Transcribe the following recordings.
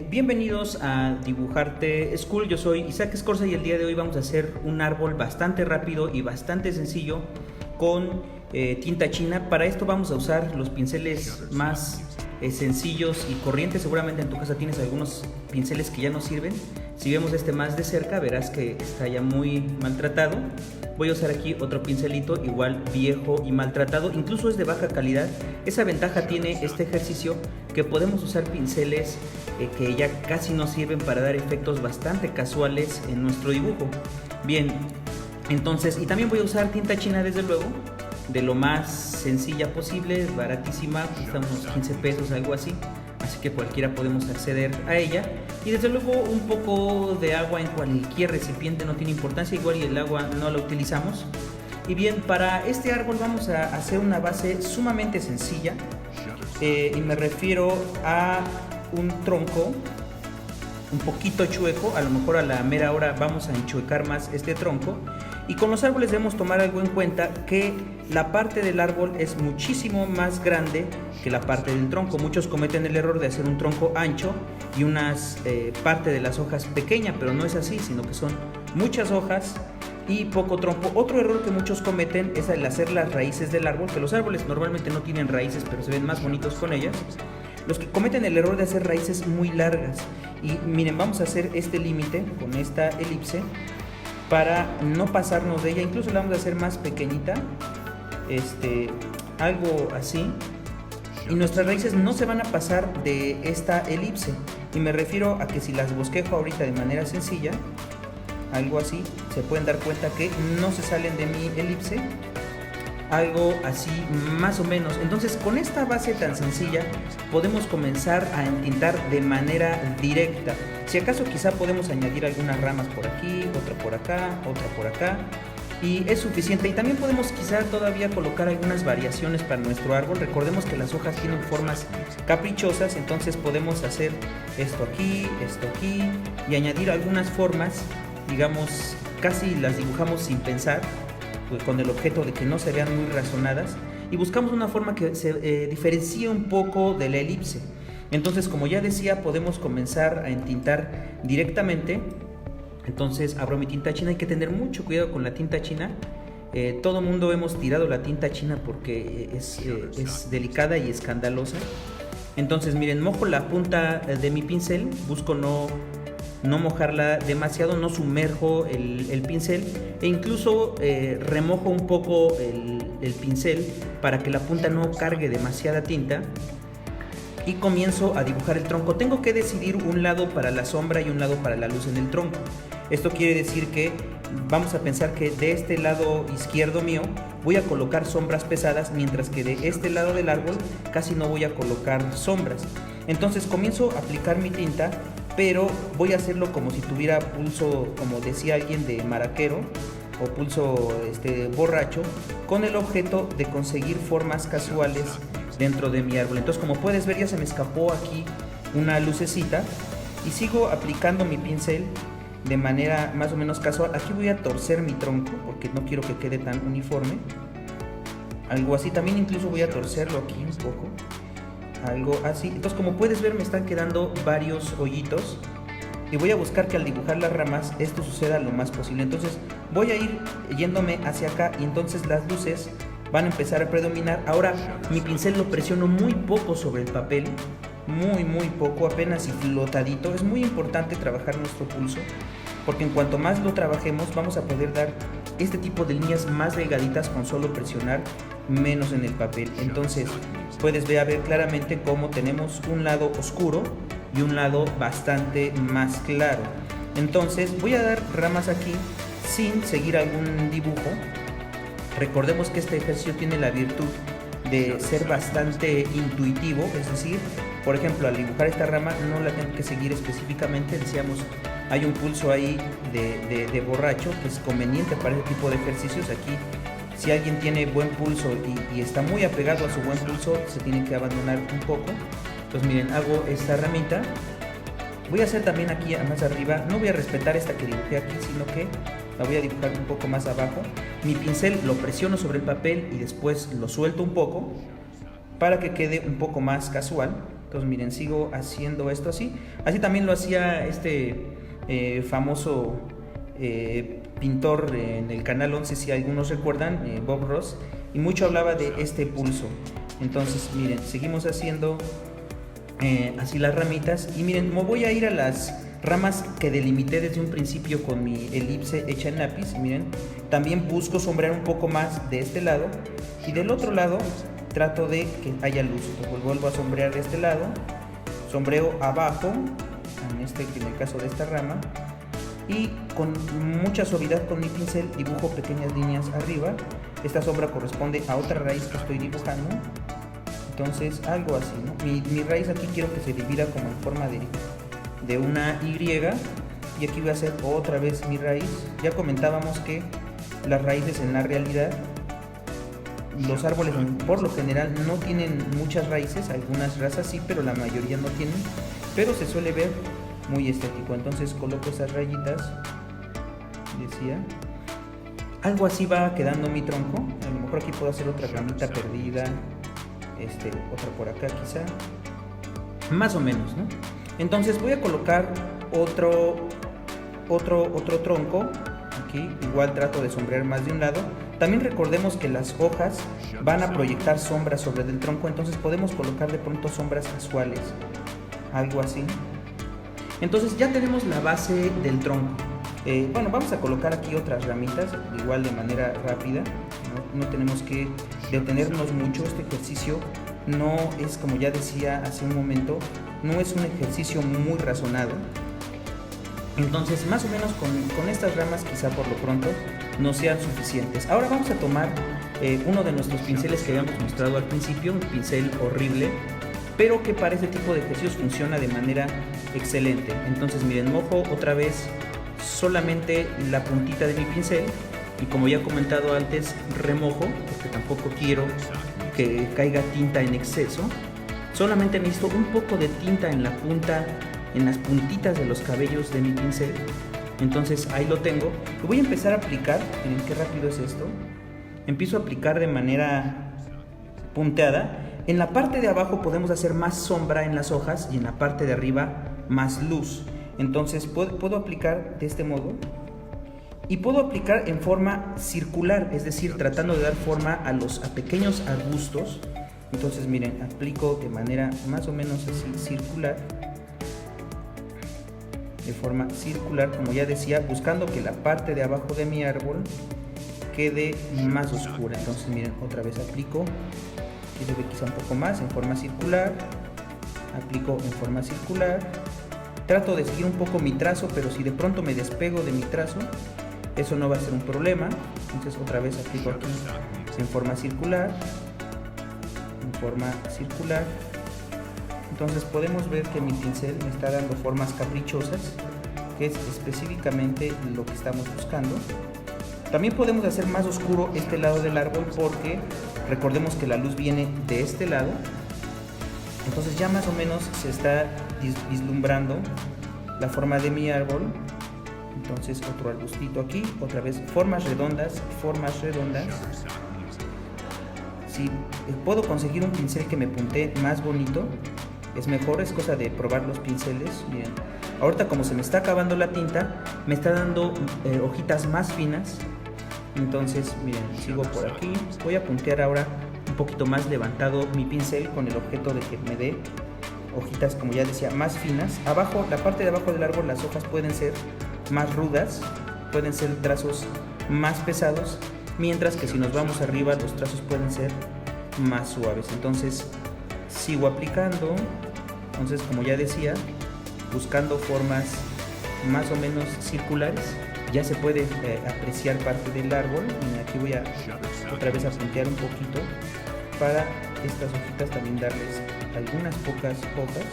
Bienvenidos a Dibujarte School, yo soy Isaac Escorza y el día de hoy vamos a hacer un árbol bastante rápido y bastante sencillo con tinta china. Para esto vamos a usar los pinceles más sencillos y corrientes. Seguramente en tu casa tienes algunos pinceles que ya no sirven. Si vemos este más de cerca verás que está ya muy maltratado. Voy a usar aquí otro pincelito igual viejo y maltratado, incluso es de baja calidad. Esa ventaja tiene este ejercicio, que podemos usar pinceles que ya casi no sirven para dar efectos bastante casuales en nuestro dibujo. Bien, entonces, y también voy a usar tinta china, desde luego, de lo más sencilla posible, baratísima, cuesta unos 15 pesos, algo así. Así que cualquiera podemos acceder a ella. Y desde luego un poco de agua en cualquier recipiente no tiene importancia, igual y el agua no la utilizamos. Y bien, para este árbol vamos a hacer una base sumamente sencilla. Y me refiero a un tronco un poquito chueco. A lo mejor a la mera hora vamos a enchuecar más este tronco. Y con los árboles debemos tomar algo en cuenta, que la parte del árbol es muchísimo más grande que la parte del tronco. Muchos cometen el error de hacer un tronco ancho y parte de las hojas pequeña, pero no es así, sino que son muchas hojas y poco tronco. Otro error que muchos cometen es el hacer las raíces del árbol, que los árboles normalmente no tienen raíces, pero se ven más bonitos con ellas. Los que cometen el error de hacer raíces muy largas. Y miren, vamos a hacer este límite con esta elipse para no pasarnos de ella. Incluso la vamos a hacer más pequeñita, algo así, y nuestras raíces no se van a pasar de esta elipse. Y me refiero a que si las bosquejo ahorita de manera sencilla, algo así, se pueden dar cuenta que no se salen de mi elipse, algo así más o menos. Entonces, con esta base tan sencilla podemos comenzar a entintar de manera directa. Si acaso quizá podemos añadir algunas ramas por aquí, otra por acá, otra por acá, y es suficiente. Y también podemos quizá todavía colocar algunas variaciones para nuestro árbol. Recordemos que las hojas tienen formas caprichosas, entonces podemos hacer esto aquí y añadir algunas formas, digamos, casi las dibujamos sin pensar, con el objeto de que no se vean muy razonadas, y buscamos una forma que se diferencie un poco de la elipse. Entonces, como ya decía, podemos comenzar a entintar directamente. Entonces abro mi tinta china. Hay que tener mucho cuidado con la tinta china. Todo mundo hemos tirado la tinta china porque es delicada y escandalosa. Entonces miren, mojo la punta de mi pincel, busco no mojarla demasiado, no sumerjo el pincel, e incluso remojo un poco el pincel para que la punta no cargue demasiada tinta. Y comienzo a dibujar el tronco. Tengo que decidir un lado para la sombra y un lado para la luz en el tronco. Esto quiere decir que vamos a pensar que de este lado izquierdo mío voy a colocar sombras pesadas, mientras que de este lado del árbol casi no voy a colocar sombras. Entonces comienzo a aplicar mi tinta, pero voy a hacerlo como si tuviera pulso, como decía alguien, de maraquero, o pulso borracho, con el objeto de conseguir formas casuales dentro de mi árbol. Entonces, como puedes ver, ya se me escapó aquí una lucecita, y sigo aplicando mi pincel de manera más o menos casual. Aquí voy a torcer mi tronco porque no quiero que quede tan uniforme, algo así. También incluso voy a torcerlo aquí un poco, algo así. Entonces, como puedes ver, me están quedando varios hoyitos, y voy a buscar que al dibujar las ramas esto suceda lo más posible. Entonces voy a ir yéndome hacia acá, y entonces las luces van a empezar a predominar. Ahora mi pincel lo presiono muy poco sobre el papel, muy poco, apenas y flotadito. Es muy importante trabajar nuestro pulso, porque en cuanto más lo trabajemos vamos a poder dar este tipo de líneas más delgaditas con solo presionar menos en el papel. Entonces puedes ver claramente cómo tenemos un lado oscuro y un lado bastante más claro. Entonces voy a dar ramas aquí sin seguir algún dibujo. Recordemos que este ejercicio tiene la virtud de ser bastante intuitivo, es decir, por ejemplo, al dibujar esta rama no la tengo que seguir específicamente. Decíamos, hay un pulso ahí de borracho que es conveniente para este tipo de ejercicios. Aquí, si alguien tiene buen pulso y está muy apegado a su buen pulso, se tiene que abandonar un poco. Entonces miren, hago esta ramita. Voy a hacer también aquí más arriba, no voy a respetar esta que dibujé aquí, sino que la voy a dibujar un poco más abajo. Mi pincel lo presiono sobre el papel y después lo suelto un poco para que quede un poco más casual. Entonces miren, sigo haciendo esto así. Así también lo hacía este famoso pintor en el canal 11, si algunos recuerdan, Bob Ross, y mucho hablaba de este pulso. Entonces miren, seguimos haciendo así las ramitas, y miren, me voy a ir a las ramas que delimité desde un principio con mi elipse hecha en lápiz. Y miren, también busco sombrear un poco más de este lado, y del otro lado trato de que haya luz. Entonces vuelvo a sombrear de este lado, sombreo abajo, en el caso de esta rama, y con mucha suavidad con mi pincel dibujo pequeñas líneas arriba. Esta sombra corresponde a otra raíz que estoy dibujando. Entonces algo así, ¿no? Mi raíz aquí quiero que se divida como en forma de una Y, y aquí voy a hacer otra vez mi raíz. Ya comentábamos que las raíces en la realidad, los árboles por lo general no tienen muchas raíces, algunas razas sí, pero la mayoría no tienen, pero se suele ver muy estético. Entonces coloco esas rayitas, decía, algo así va quedando mi tronco. A lo mejor aquí puedo hacer otra ramita perdida, otra por acá quizá, más o menos, ¿no? Entonces voy a colocar otro tronco aquí. Igual trato de sombrear más de un lado. También recordemos que las hojas van a proyectar sombras sobre el tronco, entonces podemos colocar de pronto sombras casuales, algo así. Entonces ya tenemos la base del tronco. Bueno, vamos a colocar aquí otras ramitas, igual de manera rápida. No tenemos que detenernos mucho. Este ejercicio no es, como ya decía hace un momento, no es un ejercicio muy razonado. Entonces más o menos con estas ramas quizá por lo pronto no sean suficientes. Ahora vamos a tomar uno de nuestros pinceles que habíamos mostrado al principio, un pincel horrible, pero que para este tipo de ejercicios funciona de manera excelente. Entonces miren, mojo otra vez solamente la puntita de mi pincel, y como ya he comentado antes, remojo porque tampoco quiero que caiga tinta en exceso. Solamente necesito un poco de tinta en la punta, en las puntitas de los cabellos de mi pincel. Entonces ahí lo tengo. Lo voy a empezar a aplicar. Miren qué rápido es esto. Empiezo a aplicar de manera punteada. En la parte de abajo podemos hacer más sombra en las hojas y en la parte de arriba más luz. Entonces puedo aplicar de este modo, y puedo aplicar en forma circular, es decir, tratando de dar forma a pequeños arbustos. Entonces miren, aplico de manera más o menos así, circular, de forma circular, como ya decía, buscando que la parte de abajo de mi árbol quede más oscura. Entonces miren, otra vez aplico, aquí se ve quizá un poco más, en forma circular, aplico en forma circular, trato de seguir un poco mi trazo, pero si de pronto me despego de mi trazo, eso no va a ser un problema. Entonces otra vez aplico aquí en forma circular, en forma circular. Entonces podemos ver que mi pincel me está dando formas caprichosas, que es específicamente lo que estamos buscando. También podemos hacer más oscuro este lado del árbol, porque recordemos que la luz viene de este lado. Entonces ya más o menos se está vislumbrando la forma de mi árbol. Entonces otro arbustito aquí, otra vez formas redondas, formas redondas. Si puedo conseguir un pincel que me puntee más bonito, es mejor, es cosa de probar los pinceles. Miren, ahorita como se me está acabando la tinta, me está dando hojitas más finas. Entonces miren, sigo por aquí, voy a puntear ahora un poquito más levantado mi pincel con el objeto de que me dé hojitas, como ya decía, más finas. Abajo, la parte de abajo del árbol, las hojas pueden ser más rudas, pueden ser trazos más pesados, mientras que si nos vamos arriba, los trazos pueden ser más suaves. Entonces sigo aplicando. Entonces, como ya decía, buscando formas más o menos circulares. Ya se puede apreciar parte del árbol. Y aquí voy a otra vez a puntear un poquito para estas hojitas también darles algunas pocas hojas,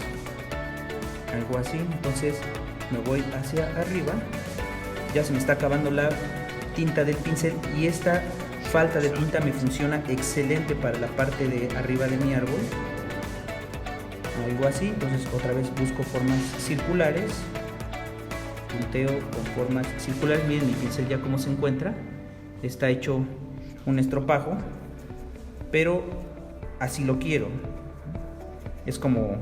algo así. Entonces me voy hacia arriba. Ya se me está acabando la tinta del pincel, y esta falta de tinta me funciona excelente para la parte de arriba de mi árbol, algo así. Entonces otra vez busco formas circulares, punteo con formas circulares. Miren mi pincel ya como se encuentra, está hecho un estropajo, pero así lo quiero. Es como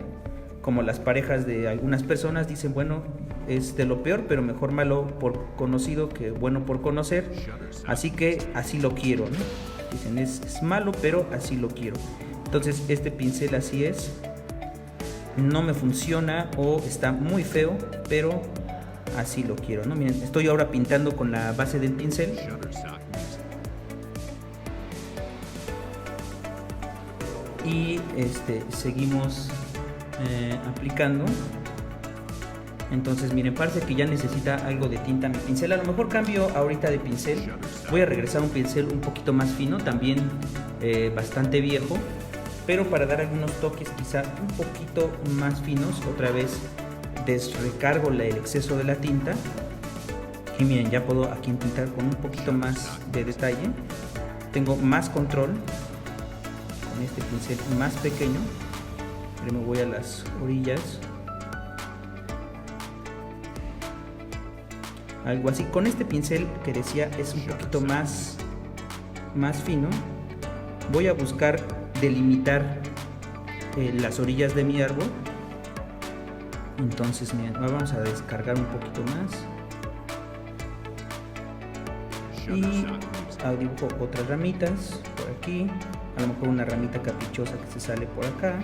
como las parejas de algunas personas dicen, bueno, es de lo peor, pero mejor malo por conocido que bueno por conocer, así que así lo quiero, ¿no? Dicen, es malo, pero así lo quiero. Entonces este pincel así es, no me funciona o está muy feo, pero así lo quiero, ¿no? Miren, estoy ahora pintando con la base del pincel. Y seguimos aplicando. Entonces miren, parece que ya necesita algo de tinta mi pincel. A lo mejor cambio ahorita de pincel. Voy a regresar a un pincel un poquito más fino, también bastante viejo, pero para dar algunos toques quizá un poquito más finos. Otra vez desrecargo el exceso de la tinta. Y miren, ya puedo aquí pintar con un poquito más de detalle. Tengo más control con este pincel más pequeño. Primero voy a las orillas. Algo así. Con este pincel que decía es un poquito más fino. Voy a buscar delimitar las orillas de mi árbol. Entonces miren, vamos a descargar un poquito más. Y dibujo otras ramitas por aquí. A lo mejor una ramita caprichosa que se sale por acá.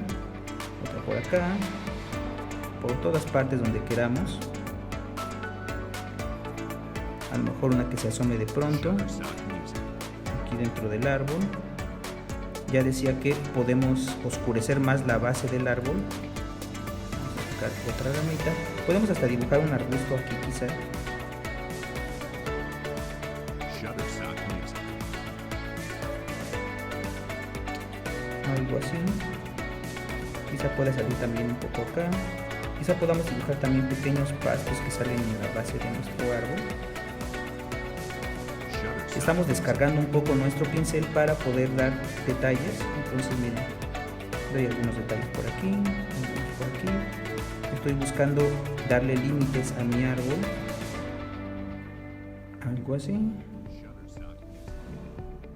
Otra por acá. Por todas partes donde queramos. A lo mejor una que se asome de pronto aquí dentro del árbol. Ya decía que podemos oscurecer más la base del árbol. Vamos a sacar otra ramita. Podemos hasta dibujar un arbusto aquí quizá. Algo así. Quizá pueda salir también un poco acá. Quizá podamos dibujar también pequeños pastos que salen en la base de nuestro árbol. Estamos descargando un poco nuestro pincel para poder dar detalles. Entonces miren, doy algunos detalles por aquí, algunos por aquí. Estoy buscando darle límites a mi árbol. Algo así.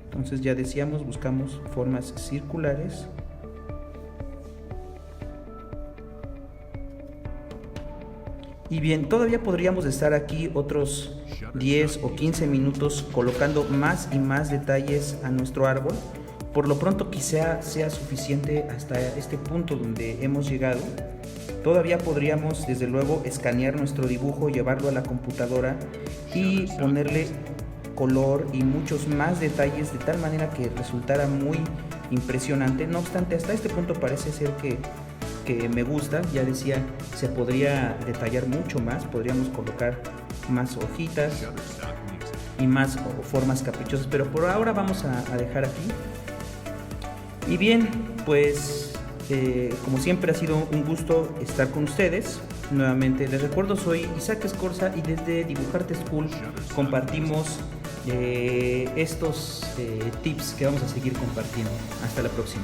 Entonces ya decíamos, buscamos formas circulares. Y bien, todavía podríamos estar aquí otros 10 o 15 minutos colocando más y más detalles a nuestro árbol. Por lo pronto quizá sea suficiente hasta este punto donde hemos llegado. Todavía podríamos desde luego escanear nuestro dibujo, llevarlo a la computadora y ponerle color y muchos más detalles de tal manera que resultara muy impresionante. No obstante, hasta este punto parece ser que me gusta. Ya decía, se podría detallar mucho más, podríamos colocar más hojitas y más formas caprichosas, pero por ahora vamos a dejar aquí. Y bien, pues como siempre ha sido un gusto estar con ustedes. Nuevamente les recuerdo, soy Isaac Escorza y desde Dibujarte School compartimos estos tips que vamos a seguir compartiendo. Hasta la próxima.